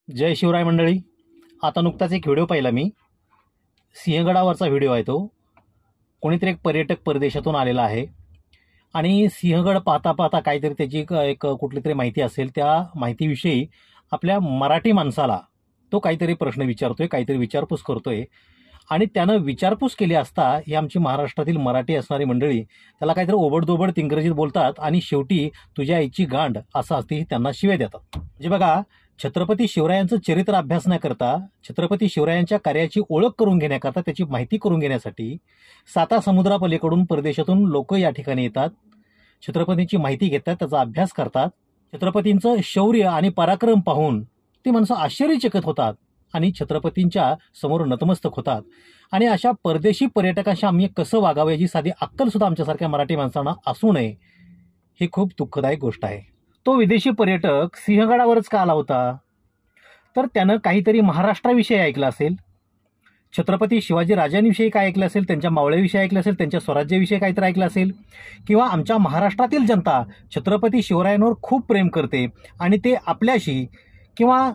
जय शिवराय मंडळी. आता नुकताच एक व्हिडिओ पाहिला मी. सिंहगडावरचा व्हिडिओ आहे तो. कोणीतरी एक पर्यटक परदेशातून आलेला आहे आणि सिंहगड पाहता पाहता काहीतरी त्याची एक कुठली तरी माहिती असेल. त्या माहितीविषयी आपल्या मराठी माणसाला तो काहीतरी प्रश्न विचारतोय, काहीतरी विचारपूस करतोय. आणि त्यानं विचारपूस केली असता ही आमची महाराष्ट्रातील मराठी असणारी मंडळी त्याला काहीतरी ओबडधोबड इंग्रजीत बोलतात आणि शेवटी तुझ्या आईची गांड असं असते त्यांना शिव्या देतात. म्हणजे बघा, छत्रपती शिवरायांचं चरित्र अभ्यास न करता, छत्रपती शिवरायांच्या कार्याची ओळख करून घेण्याकरता, त्याची माहिती करून घेण्यासाठी साता समुद्रापलीकडून परदेशातून लोक या ठिकाणी येतात, छत्रपतींची माहिती घेतात, त्याचा अभ्यास करतात. छत्रपतींचं शौर्य आणि पराक्रम पाहून ती माणसं आश्चर्यचकित होतात आणि छत्रपतींच्या समोर नतमस्तक होतात. आणि अशा परदेशी पर्यटकांशी आम्ही कसं वागावं याची साधी अक्कल सुद्धा आमच्यासारख्या मराठी माणसांना असू नये, ही खूप दुःखदायक गोष्ट आहे. तो विदेशी पर्यटक सिंहगडावरच का आला होता? तर त्यानं काहीतरी महाराष्ट्राविषयी ऐकलं असेल, छत्रपती शिवाजी राजांविषयी काय ऐकलं असेल, त्यांच्या मावळ्याविषयी ऐकलं असेल, त्यांच्या स्वराज्याविषयी काहीतरी ऐकलं असेल, किंवा आमच्या महाराष्ट्रातील जनता छत्रपती शिवरायांवर खूप प्रेम करते आणि ते आपल्याशी किंवा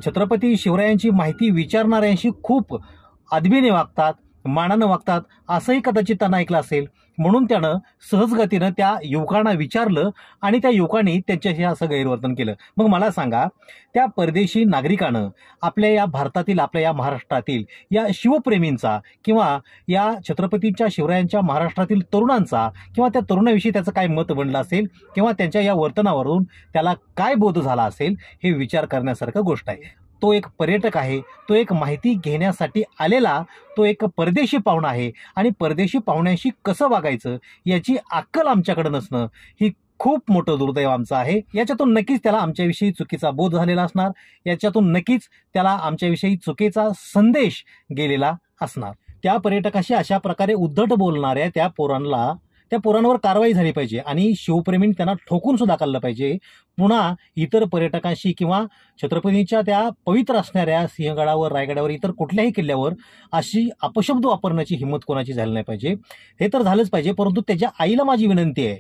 छत्रपती शिवरायांची माहिती विचारणाऱ्यांशी खूप अदबीने वागतात, मानानं वागतात, असंही कदाचित त्यानं ऐकलं असेल. म्हणून त्यानं सहजगतीनं त्या युवकांना विचारलं आणि त्या युवकांनी त्यांच्याशी असं गैरवर्तन केलं. मग मला सांगा, त्या परदेशी नागरिकानं आपल्या या भारतातील, आपल्या या महाराष्ट्रातील या शिवप्रेमींचा किंवा या छत्रपतींच्या शिवरायांच्या महाराष्ट्रातील तरुणांचा किंवा त्या तरुणाविषयी त्याचं काय मत बनलं असेल किंवा त्यांच्या या वर्तनावरून त्याला काय बोध झाला असेल, हे विचार करण्यासारखं गोष्ट आहे. तो एक पर्यटक आहे, तो एक माहिती घेण्यासाठी आलेला तो एक परदेशी पाहुणा आहे आणि परदेशी पाहुण्यांशी कसं वागायचं याची अक्कल आमच्याकडे नसणं ही खूप मोठं दुर्दैव आमचं आहे. याच्यातून नक्कीच त्याला आमच्याविषयी चुकीचा बोध झालेला असणार, याच्यातून नक्कीच त्याला आमच्याविषयी चुकीचा संदेश गेलेला असणार. त्या पर्यटकाशी अशा प्रकारे उद्धट बोलणाऱ्या त्या पोरांवर कारवाई झाली पाहिजे आणि शिवप्रेमींनी त्यांना ठोकून सुद्धा काढलं पाहिजे. पुन्हा इतर पर्यटकांशी किंवा छत्रपतींच्या त्या पवित्र असणाऱ्या सिंहगडावर, रायगडावर, इतर कुठल्याही किल्ल्यावर अशी अपशब्द वापरण्याची हिंमत कोणाची झाली नाही पाहिजे. हे तर झालंच पाहिजे. परंतु त्याच्या आईला माझी विनंती आहे,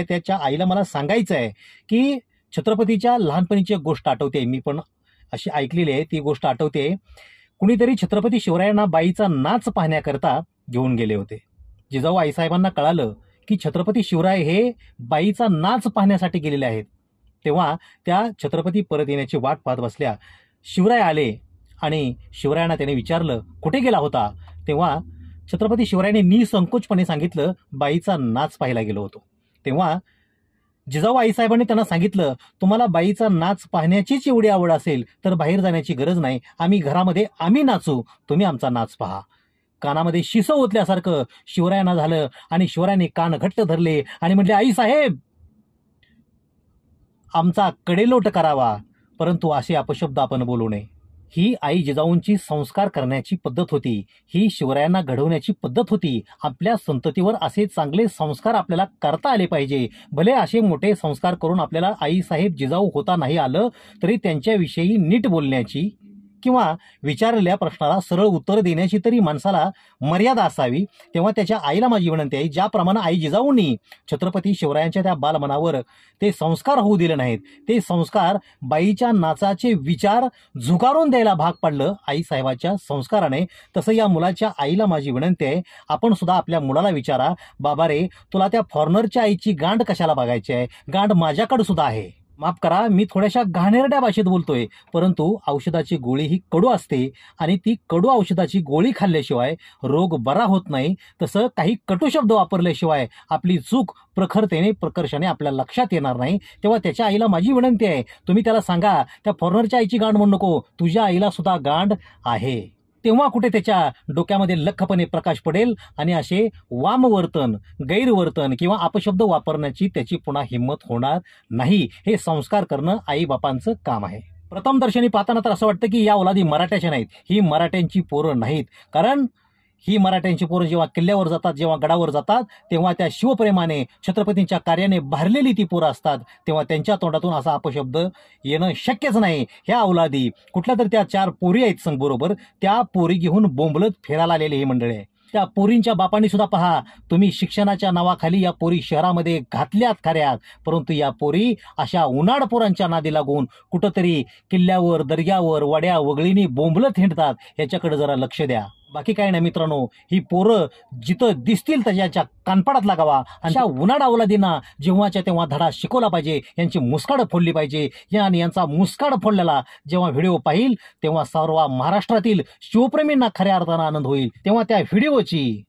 त्याच्या आईला मला सांगायचं आहे की छत्रपतीच्या लहानपणीची एक गोष्ट आठवते, मी पण अशी ऐकलेली आहे, ती गोष्ट आठवते. कुणीतरी छत्रपती शिवरायांना बाईचा नाच पाहण्याकरता घेऊन गेले होते. जिजाऊ आईसाहेबांना कळालं की छत्रपती शिवराय हे बाईचा नाच पाहण्यासाठी गेलेले आहेत, तेव्हा त्या छत्रपती परत येण्याची वाट पाहत बसल्या. शिवराय आले आणि शिवरायांना त्याने विचारलं, कुठे गेला होता? तेव्हा छत्रपती शिवरायांनी निसंकोचपणे सांगितलं, बाईचा नाच पाहायला गेलो होतो. तेव्हा जिजाऊ आईसाहेबांनी त्यांना सांगितलं, तुम्हाला बाईचा नाच पाहण्याचीच एवढी आवड असेल तर बाहेर जाण्याची गरज नाही, आम्ही घरामध्ये आम्ही नाचू, तुम्ही आमचा नाच पहा. कानामध्ये शिसं ओतल्यासारखं शिवरायांना झालं आणि शिवरायांनी कान घट्ट धरले आणि म्हटले, आई साहेब, आमचा कडेलोट करावा, परंतु असे अपशब्द आपण बोलू नये. ही आई जिजाऊंची संस्कार करण्याची पद्धत होती, ही शिवरायांना घडवण्याची पद्धत होती. आपल्या संततीवर असे चांगले संस्कार आपल्याला करता आले पाहिजे. भले असे मोठे संस्कार करून आपल्याला आई साहेब जिजाऊ होता नाही आलं तरी त्यांच्याविषयी नीट बोलण्याची किंवा विचारलेल्या प्रश्नाला सरळ उत्तर देण्याची तरी माणसाला मर्यादा असावी. तेव्हा त्याच्या आईला माझी विनंती आहे, ज्याप्रमाणे आई जिजाऊंनी छत्रपती शिवरायांच्या त्या बालमनावर ते संस्कार होऊ दिले नाहीत, ते संस्कार बाईच्या नाचाचे विचार झुगारून द्यायला भाग पडलं आईसाहेबाच्या संस्काराने, तसं या मुलाच्या आईला माझी विनंती आहे, आपण सुद्धा आपल्या मुलाला विचारा, बाबा रे, तुला त्या फॉरेनरच्या आईची गांड कशाला बघायची आहे? गांड माझ्याकडे सुद्धा आहे. माफ करा, मी थोड्याशा घाणेरड्या भाषेत बोलतोय, परंतु औषधाची गोळी ही कडू असते आणि ती कडू औषधाची गोळी खाल्ल्याशिवाय रोग बरा होत नाही. तसं काही कटू शब्द वापरल्याशिवाय आपली चूक प्रखरतेने, प्रकर्षाने आपल्या लक्षात येणार नाही. तेव्हा त्याच्या आईला माझी विनंती आहे, तुम्ही त्याला सांगा, त्या फॉरेनरच्या आईची गांड म्हणू नको, तुझ्या आईला सुद्धा गांड आहे. तेव्हा कुठे त्याच्या डोक्यामध्ये लख्खपणे प्रकाश पडेल आणि असे वामवर्तन, गैरवर्तन किंवा अपशब्द वापरण्याची त्याची पुन्हा हिंमत होणार नाही. हे संस्कार करणं आईबापांचं काम आहे. प्रथम दर्शनी पाहताना तर असं वाटतं की या औलादी मराठ्याच्या नाहीत, ही मराठ्यांची पोरं नाहीत. कारण ही मराठ्यांची पोरं जेव्हा किल्ल्यावर जातात, जेव्हा गडावर जातात, तेव्हा त्या शिवप्रेमाने, छत्रपतींच्या कार्याने भरलेली ती पोरं असतात, तेव्हा त्यांच्या तोंडातून असा अपशब्द येणं शक्यच नाही. ह्या औलादी कुठल्या तरी त्या 4 पोरी आहेत संघ बरोबर, त्या पोरी घेऊन बोंबलत फिरायला आलेली ही मंडळी आहे. त्या पोरींच्या बापांनी सुद्धा पहा, तुम्ही शिक्षणाच्या नावाखाली या पोरी शहरामध्ये घातल्यात खऱ्यात, परंतु या पोरी अशा उन्हाळ पोरांच्या नादी लागून कुठंतरी किल्ल्यावर, दर्ग्यावर, वड्या वगळीनी बोंबलत हिंडतात. याच्याकडे जरा लक्ष द्या. बाकी काय नाही मित्रांनो, ही पोरं जिथं दिसतील त्याच्या कानपाडात लागावा. अशा उन्हाळ अवलादींना जेव्हाच्या तेव्हा धडा शिकवला पाहिजे, यांची मुस्काडं फोडली पाहिजे. आणि यांचा मुस्काड फोडलेला जेव्हा व्हिडिओ पाहिल तेव्हा सर्व महाराष्ट्रातील शिवप्रेमींना खऱ्या अर्थानं आनंद होईल. तेव्हा त्या व्हिडिओची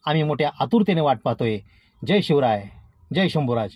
आम्ही मोठ्या आतुरतेने वाट पाहतोय. जय शिवराय, जय शंभूराज.